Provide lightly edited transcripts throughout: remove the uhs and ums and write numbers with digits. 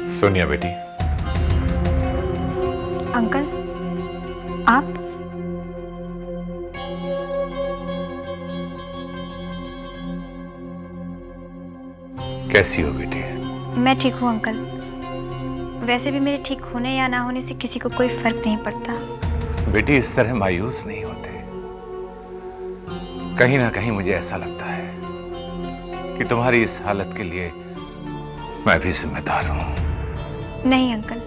सोनिया बेटी। अंकल, आप? कैसी हो बेटी? मैं ठीक हूँ अंकल। वैसे भी मेरे ठीक होने या ना होने से किसी को कोई फर्क नहीं पड़ता। बेटी इस तरह मायूस नहीं होते। कहीं ना कहीं मुझे ऐसा लगता है कि तुम्हारी इस हालत के लिए मैं भी जिम्मेदार हूं। नहीं अंकल,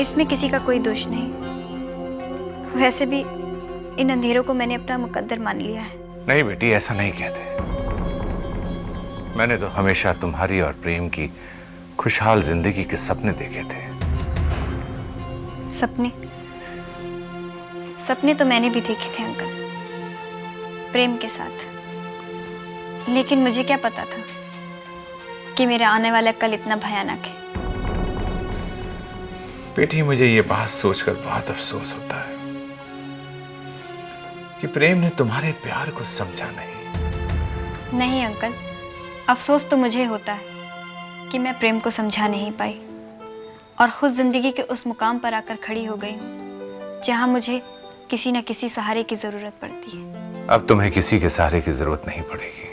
इसमें किसी का कोई दोष नहीं। वैसे भी इन अंधेरों को मैंने अपना मुकद्दर मान लिया है। नहीं बेटी, ऐसा नहीं कहते। मैंने तो हमेशा तुम्हारी और प्रेम की खुशहाल जिंदगी के सपने देखे थे। सपने? सपने तो मैंने भी देखे थे अंकल, प्रेम के साथ। लेकिन मुझे क्या पता था कि मेरा आने वाला कल इतना भयानक है। बेटी, मुझे ये बात सोचकर बहुत अफसोस होता है कि प्रेम ने तुम्हारे प्यार को समझा नहीं। नहीं अंकल, अफसोस तो मुझे होता है कि मैं प्रेम को समझा नहीं पाई और खुद जिंदगी के उस मुकाम पर आकर खड़ी हो गई हूँ जहाँ मुझे किसी न किसी सहारे की जरूरत पड़ती है। अब तुम्हें किसी के सहारे की जरूरत नहीं पड़ेगी,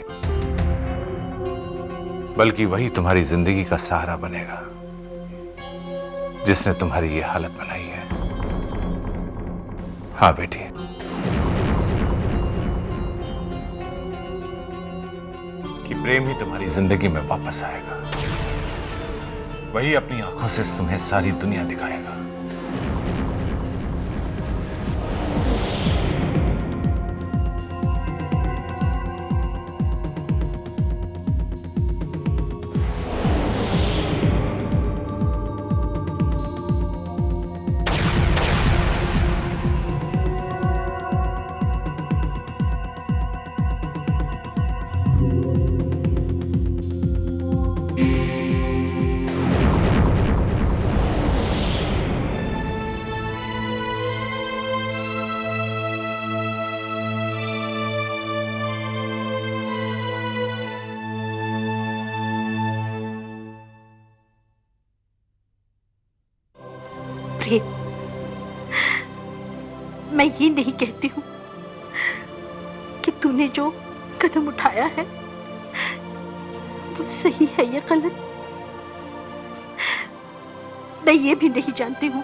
बल्कि वही तुम्हारी जिंदगी का सहारा बनेगा जिसने तुम्हारी ये हालत बनाई है। हाँ बेटी, कि प्रेम ही तुम्हारी जिंदगी में वापस आएगा। वही अपनी आंखों से तुम्हें सारी दुनिया दिखाएगा। प्रेम, मैं ये नहीं कहती हूँ कि तूने जो कदम उठाया है वो सही है या गलत। मैं ये भी नहीं जानती हूँ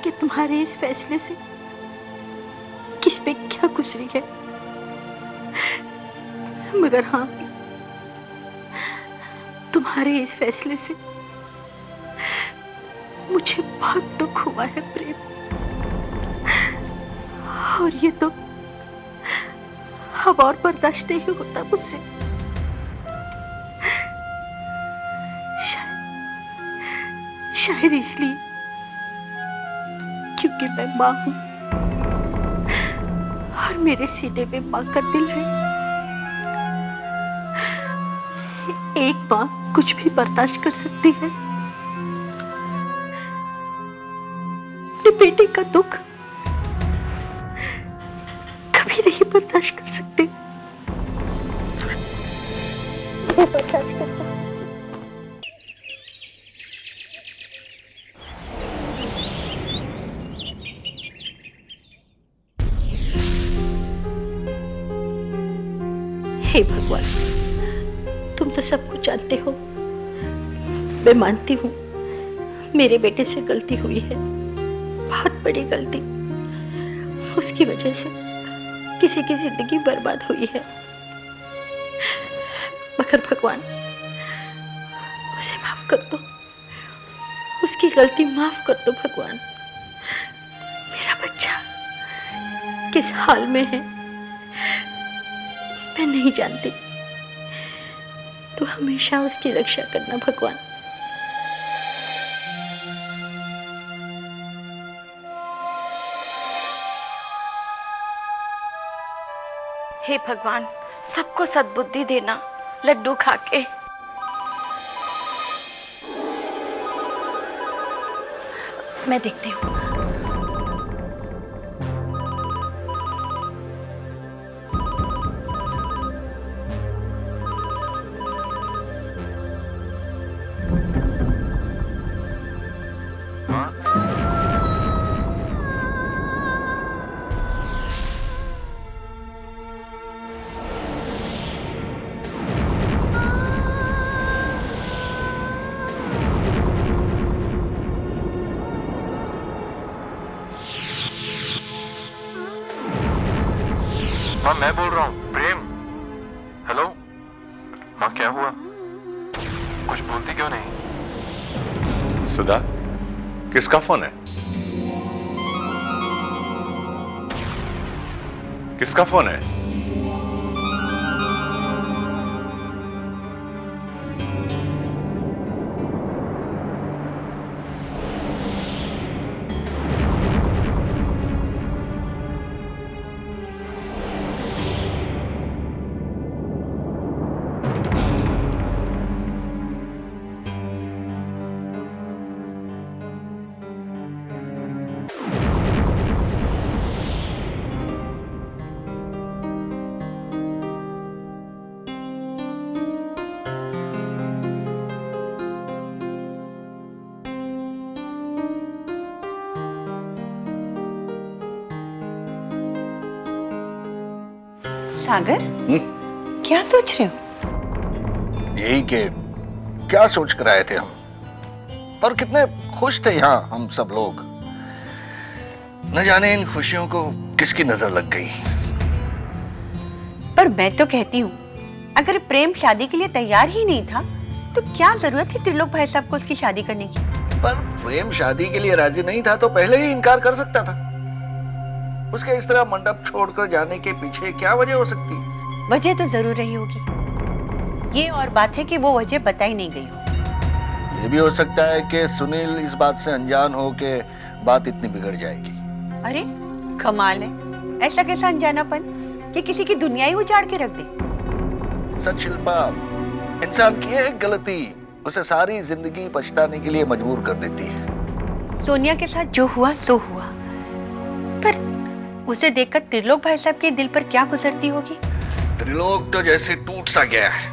कि तुम्हारे इस फैसले से किस पे क्या गुजरी है, मगर हाँ, तुम्हारे इस फैसले से मुझे बहुत दुख हुआ है प्रेम, और ये दुख अब और बर्दाश्त नहीं होता मुझसे। शायद इसलिए क्योंकि मैं मां हूं और मेरे सीने में मां का दिल है। एक मां कुछ भी बर्दाश्त कर सकती है, बेटे का दुख कभी नहीं बर्दाश्त कर सकते। हे भगवान, तुम तो सब कुछ जानते हो। मैं मानती हूँ मेरे बेटे से गलती हुई है, बहुत बड़ी गलती। उसकी वजह से किसी की जिंदगी बर्बाद हुई है, मगर भगवान उसे माफ कर दो, उसकी गलती माफ कर दो भगवान। मेरा बच्चा किस हाल में है मैं नहीं जानती, तो हमेशा उसकी रक्षा करना भगवान। हे भगवान, सबको सद्बुद्धि देना लड्डू खाके। मैं देखती हूँ। माँ मैं बोल रहा हूँ, प्रेम। हेलो माँ, क्या हुआ? कुछ बोलती क्यों नहीं? सुधा, किसका फोन है? किसका फोन है? सागर, क्या सोच रहे हो? यही कि क्या सोच कर आए थे हम, और कितने खुश थे यहाँ हम सब लोग। न जाने इन खुशियों को किसकी नजर लग गई। पर मैं तो कहती हूँ, अगर प्रेम शादी के लिए तैयार ही नहीं था तो क्या जरूरत थी त्रिलोक भाई साहब को उसकी शादी करने की? पर प्रेम शादी के लिए राजी नहीं था तो पहले ही इनकार कर सकता था। उसके इस तरह मंडप छोड़कर जाने के पीछे क्या वजह हो सकती? वजह तो जरूर रही होगी। ये और बात है कि वो वजह बताई नहीं गई हो। ये भी हो सकता है कि सुनील इस बात से अनजान हो के बात इतनी बिगड़ जाएगी। अरे कमाल है, ऐसा कैसा अनजानापन कि किसी की दुनिया ही उजाड़ के रख दे। सच शिल्पा, इंसान की एक गलती उसे सारी जिंदगी पछताने के लिए मजबूर कर देती है। सोनिया के साथ जो हुआ सो हुआ, पर उसे देखकर त्रिलोक भाई साहब के दिल पर क्या गुजरती होगी? त्रिलोक तो जैसे टूट सा गया है।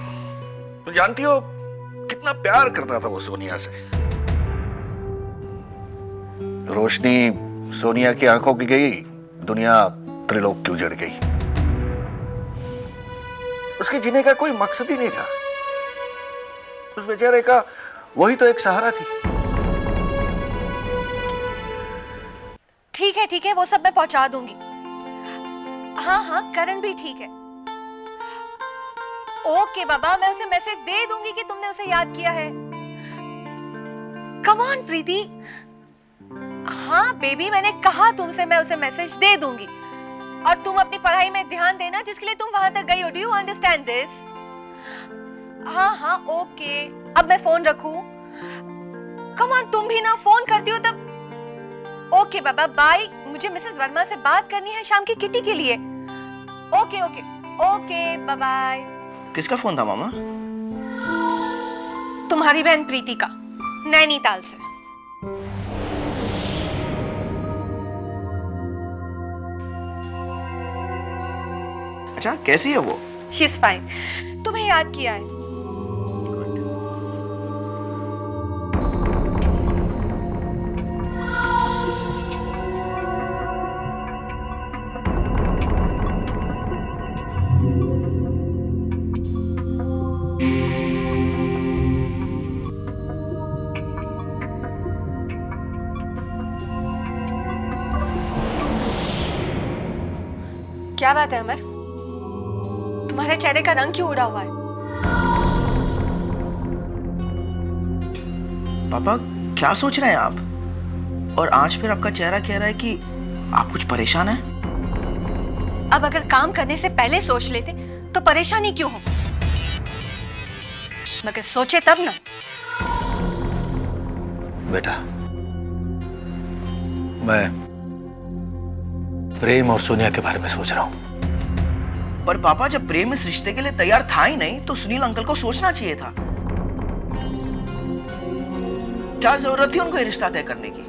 तो जानती हो कितना प्यार करता था वो सोनिया से। रोशनी सोनिया की आंखों की गई, दुनिया त्रिलोक की उजड़ गई। उसके जीने का कोई मकसद ही नहीं था। उस बेचारे का वही तो एक सहारा थी। ठीक है, वो सब मैं पहुंचा दूंगी। हाँ, करण भी ठीक है। ओके बाबा, मैं उसे मैसेज दे दूंगी कि तुमने उसे याद किया है। कम ऑन प्रीति। हाँ बेबी, मैंने कहा तुमसे मैं उसे मैसेज दे दूंगी, और तुम अपनी पढ़ाई में ध्यान देना जिसके लिए तुम वहां तक गई हो। Do you understand this? हाँ, ओके। अब मैं फोन रखूं? कम ऑन, तुम भी ना फोन करती हो तब। ओके बाबा, बाय। मुझे मिसेस वर्मा से बात करनी है शाम की किटी के लिए। Okay, bye bye. किसका फोन था मामा? तुम्हारी बहन प्रीति का, नैनीताल से। अच्छा, कैसी है वो? She is fine. तुम्हें याद किया है। क्या बात है अमर, तुम्हारे चेहरे का रंग क्यों उड़ा हुआ है? पापा क्या सोच रहे हैं आप? और आज फिर आपका चेहरा कह रहा है कि आप कुछ परेशान हैं? अब अगर काम करने से पहले सोच लेते तो परेशानी क्यों हो? मगर सोचे तब ना। बेटा, मैं प्रेम और सोनिया के बारे में सोच रहा हूं। पर पापा, जब प्रेम इस रिश्ते के लिए तैयार था ही नहीं तो सुनील अंकल को सोचना चाहिए था। क्या जरूरत थी उनको ये रिश्ता तय करने की?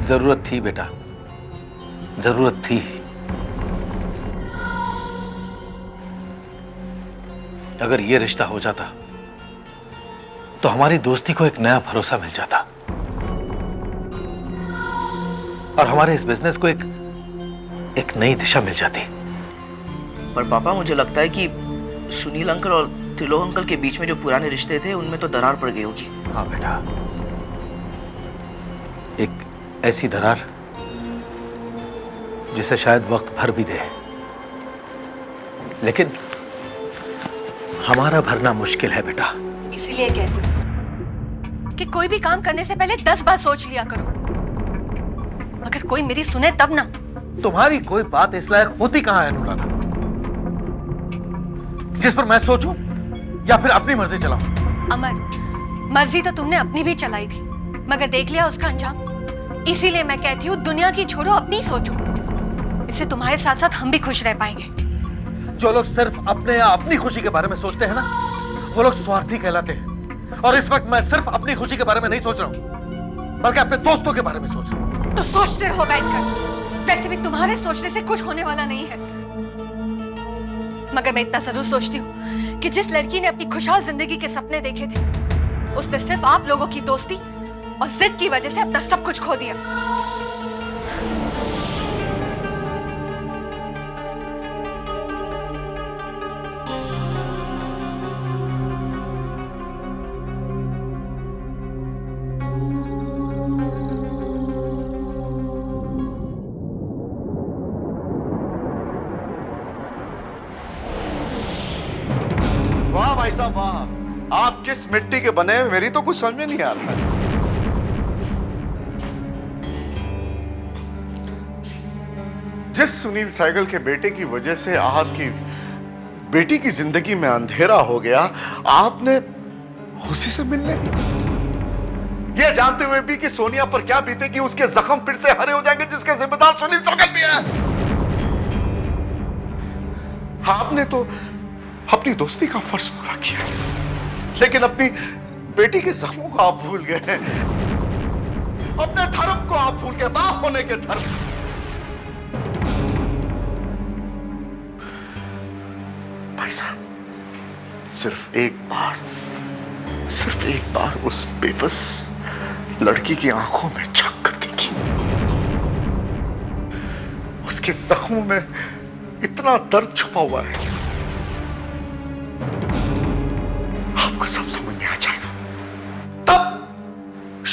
जरूरत थी बेटा, जरूरत थी। अगर ये रिश्ता हो जाता तो हमारी दोस्ती को एक नया भरोसा मिल जाता, और हमारे इस बिजनेस को एक नई दिशा मिल जाती। पर पापा, मुझे लगता है कि सुनील अंकल और त्रिलोक अंकल के बीच में जो पुराने रिश्ते थे उनमें तो दरार पड़ गई होगी। हाँ बेटा, एक ऐसी दरार जिसे शायद वक्त भर भी दे। लेकिन हमारा भरना मुश्किल है बेटा। इसीलिए कहती हूँ कि कोई भी काम करने से पहले 10 बार सोच लिया करो। अगर कोई मेरी सुने तब ना। तुम्हारी कोई बात इस लायक होती कहां है अनुराधा, जिस पर मैं सोचूं या फिर अपनी मर्जी चलाऊं? अमर, मर्जी तो तुमने अपनी भी चलाई थी, मगर देख लिया उसका अंजाम। इसीलिए मैं कहती हूँ दुनिया की छोड़ो, अपनी सोचो। इससे तुम्हारे साथ साथ हम भी खुश रह पाएंगे। जो लोग सिर्फ अपने या अपनी खुशी के बारे में सोचते हैं ना, वो लोग स्वार्थी कहलाते हैं। और इस वक्त मैं सिर्फ अपनी खुशी के बारे में नहीं सोच रहा हूं, बल्कि अपने दोस्तों के बारे में सोच रहा हूं। तो सोचते रहो बैठकर। वैसे भी तुम्हारे सोचने से कुछ होने वाला नहीं है। मगर मैं इतना जरूर सोचती हूँ कि जिस लड़की ने अपनी खुशहाल जिंदगी के सपने देखे थे, उसने सिर्फ आप लोगों की दोस्ती और जिद की वजह से अपना सब कुछ खो दिया। वाह भाई साहब वाह, आप किस मिट्टी के बने हैं मेरी तो कुछ समझ में नहीं आ रहा है। जिस सुनील सहगल के बेटे की वजह से आपकी बेटी की जिंदगी में अंधेरा हो गया, आपने उसी से मिलने दी, यह जानते हुए भी कि सोनिया पर क्या बीतेगी, उसके जख्म फिर से हरे हो जाएंगे जिसके जिम्मेदार सुनील सहगल भी है। आपने तो अपनी दोस्ती का फर्ज पूरा किया, लेकिन अपनी बेटी के जख्मों को आप भूल गए, अपने धर्म को आप भूल गए, बाप होने के धर्म। भाई साहब, सिर्फ एक बार उस बेबस लड़की की आंखों में झांक कर देखिए। उसके जख्मों में इतना दर्द छुपा हुआ है, आपको सब समझ में आ जाएगा। तब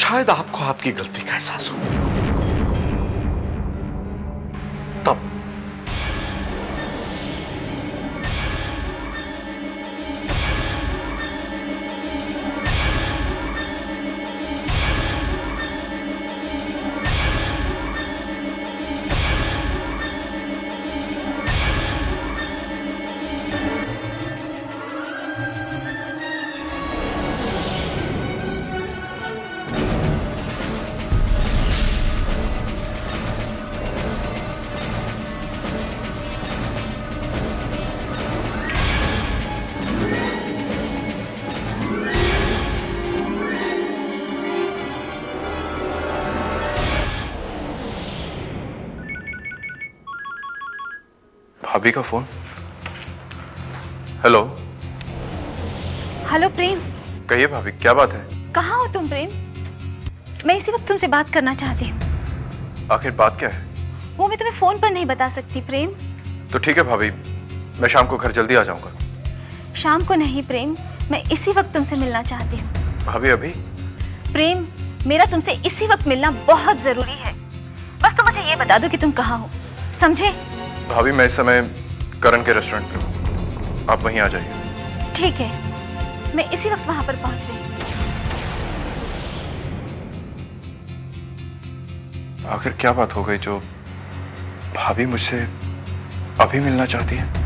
शायद आपको आपकी गलती का एहसास हो। तब भाभी का फोन। हेलो। हेलो प्रेम। कहिए भाभी, क्या बात है? कहाँ हो तुम प्रेम? मैं इसी वक्त तुमसे बात करना चाहती हूँ। आखिर बात क्या है? वो मैं तुम्हें फोन पर नहीं बता सकती प्रेम। तो ठीक है भाभी, मैं शाम को घर जल्दी आ जाऊंगा। शाम को नहीं प्रेम, मैं इसी वक्त तुमसे मिलना चाहती हूँ। भाभी अभी? प्रेम, मेरा तुमसे इसी वक्त मिलना बहुत जरूरी है। बस तुम मुझे ये बता दो कि तुम कहाँ हो, समझे? भाभी मैं इस समय करण के रेस्टोरेंट पे हूँ, आप वहीं आ जाइए। ठीक है, मैं इसी वक्त वहां पर पहुंच रही हूँ। आखिर क्या बात हो गई जो भाभी मुझसे अभी मिलना चाहती है?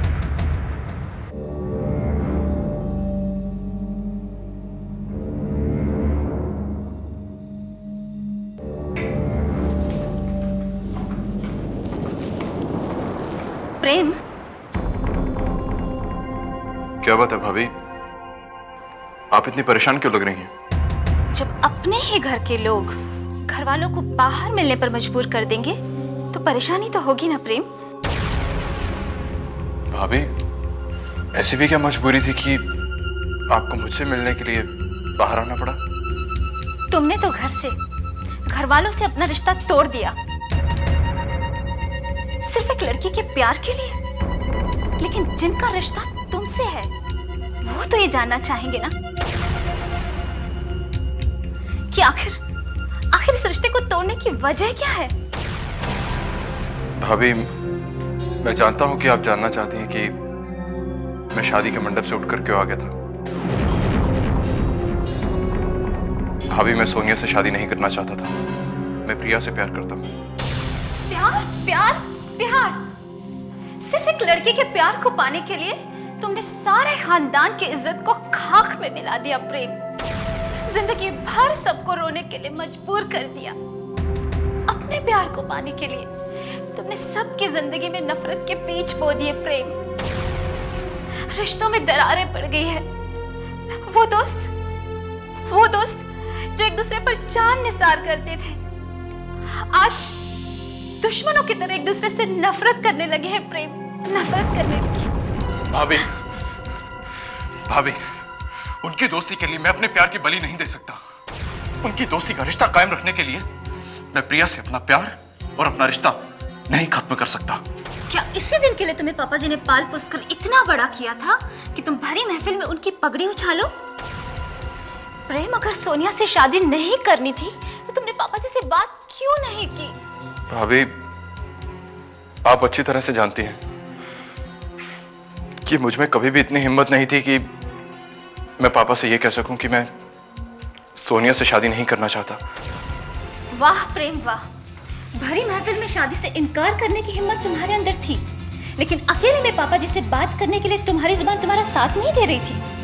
प्रेम, क्या बात है भाभी, आप इतनी परेशान क्यों लग रही हैं? जब अपने ही घर के लोग घर वालों को बाहर मिलने पर मजबूर कर देंगे तो परेशानी तो होगी ना प्रेम। भाभी ऐसी भी क्या मजबूरी थी कि आपको मुझसे मिलने के लिए बाहर आना पड़ा? तुमने तो घर वालों से अपना रिश्ता तोड़ दिया सिर्फ एक लड़की के प्यार के लिए। लेकिन जिनका रिश्ता तुमसे है वो तो ये जानना चाहेंगे ना कि आखिर इस रिश्ते को तोड़ने की वजह क्या है। भाभी मैं जानता हूं कि आप जानना चाहती हैं कि मैं शादी के मंडप से उठकर क्यों आ गया था? भाभी, मैं सोनिया से शादी नहीं करना चाहता था। मैं प्रिया से प्यार करता हूँ। प्यार प्यार प्यार? सिर्फ एक लड़के के प्यार को पाने के लिए तुमने सारे खानदान की इज्जत को खाक में मिला दिया प्रेम। जिंदगी भर सबको रोने के लिए मजबूर कर दिया। अपने प्यार को पाने के लिए तुमने सबकी जिंदगी में नफरत के बीज बो दिए प्रेम। रिश्तों में दरारें पड़ गई है। वो दोस्त जो एक दूसरे पर जान निसार करते थे, आज दुश्मनों की तरह एक दूसरे से नफरत करने लगे हैं प्रेम, नफरत करने लगे। भाभी, उनकी दोस्ती के लिए मैं अपने प्यार की बलि नहीं दे सकता। उनकी दोस्ती का रिश्ता कायम रखने के लिए मैं प्रिया से अपना प्यार और अपना रिश्ता नहीं खत्म कर सकता। क्या इसी दिन के लिए तुम्हें पापा जी ने पाल पोस कर इतना बड़ा किया था कि तुम भरी महफिल में उनकी पगड़ी उछालो? प्रेम, अगर सोनिया से शादी नहीं करनी थी तो तुमने पापा जी से बात क्यों नहीं की? भाभी, आप अच्छी तरह से जानती हैं कि मुझ में कभी भी इतनी हिम्मत नहीं थी कि मैं पापा से ये कह सकूं कि मैं सोनिया से शादी नहीं करना चाहता। वाह प्रेम वाह, भरी महफिल में शादी से इनकार करने की हिम्मत तुम्हारे अंदर थी, लेकिन अकेले में पापा जी से बात करने के लिए तुम्हारी जुबान तुम्हारा साथ नहीं दे रही थी।